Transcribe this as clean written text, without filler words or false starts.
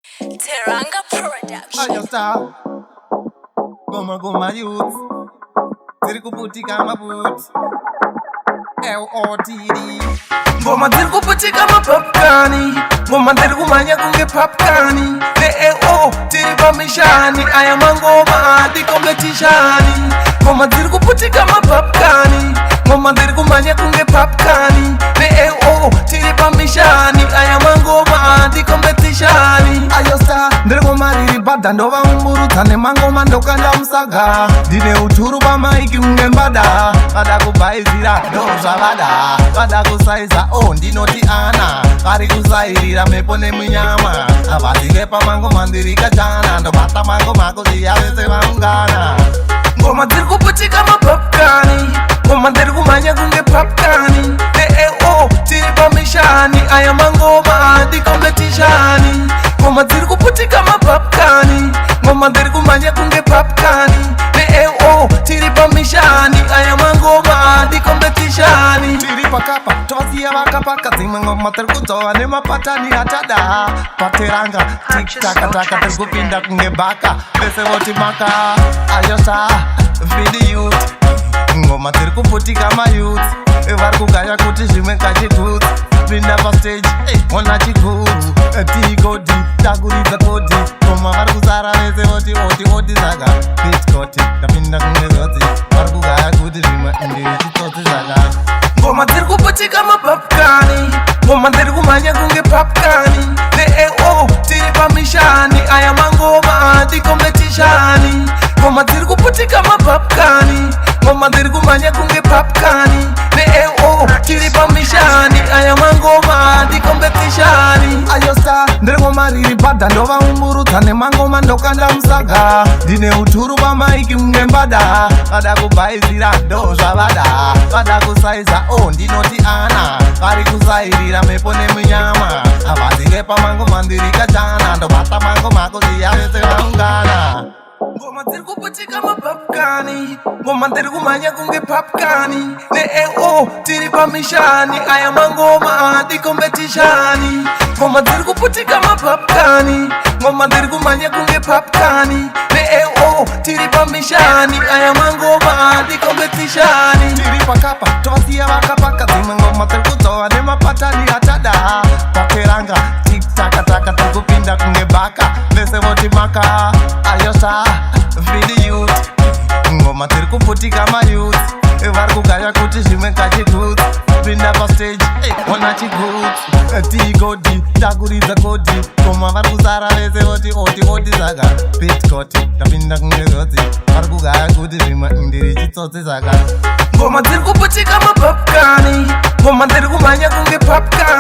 Teranga Production. Ayo star Goma youth Ziri kuputika mabuti LOTD Ngoma ziri kuputika mapapkani Ngoma ziri kumanya kunge papkani Ne tiri pamishani Aya mangoma adi competitioni Ngoma ziri kuputika mapapkani Ngoma ziri kumanya kunge papkani Ne tiri pamishani Aya mangoma adi competitioni Ayo star ndiri kumariri bada ndova umburutsa nemangoma ndokanda musaga ndine uturu pamaiki kunge mbada vada kubhaizira ndozvavada vada kusaiza ndinoti ana vari kusairira mepo nemunyama avazive pamangoma ndiri kachana ndobata mangoma kuziya vese vaungana ngoma dziri kuputika mapapkani ngoma ndiri kumanya kunge papkani tiri pamishani aya mangoma adi competitioni ngoma dziri kuputika mapapkani ngoma ndiri kumanya kunge papkani tiri pamishani aya mangoma adi competitioni tiri pakapa tosiya vakapaka dzimwe ngoma tiri kudzova nemapatani atada pateranga tiktakataka tiri kupinda kunge bhaka vese voti maka ayosa vidi youth ngoma tiri kuputika mayouth vari kugaya kuti zvimwe kachigutsi pinda pastage ona chiguru tigodi takuridza kodi koma vari kusara vese voti oti saka pitkoti tapinda kunge zodzi vari kugaya kuti zvimwe ndiri chitsotsi saka ngoma dziri kuputika mapapkani ngoma ndiri kumanya kunge papkani tiri pamishani aya mangoma adi competitioni ngoma dziri kuputika mapapkani ngoma ndiri kumanya kunge papkani tiri pamishani aya mangoma adi competitioni ayo star ndiri kumariri bada ndova umburutsa nemangoma ndokanda musaga ndine uturu pamaiki kunge mbada vada kubhaizira ndozvavada vada kusaiza ndinoti ana vari kusairira mepo nemunyama avazive pamangoma ndiri kachana ndobata mangoma kuziya vese vaungana ngoma dziri kuputika mapapkani ngoma ndiri kumanya kunge papkani tiri pamishani aya mangoma adi competitioni ngoma dziri kuputika mapapkani ngoma ndiri kumanya kunge papkani tiri pamishani aya mangoma adi competitioni tiri pakapa tovasiya vakapaka dzimwe ngoma tiri kudzova nemapatani atada paperanga tiktakataka tiri kupinda kunge bhaka vese voti maka ayosa vidi youth ngoma tiri kuputika mayouth vari kugaya kuti zvimwe kachigutsi pinda pastage ona chigutsi tigodi takuridza kodi koma vari kusara vese voti oti saka pitkoti tapinda kunge zodzi vari kugaya kuti zvimwe ndiri chitsotsi saka ngoma dziri kuputika mapapkani ngoma ndiri kumanya kunge papkani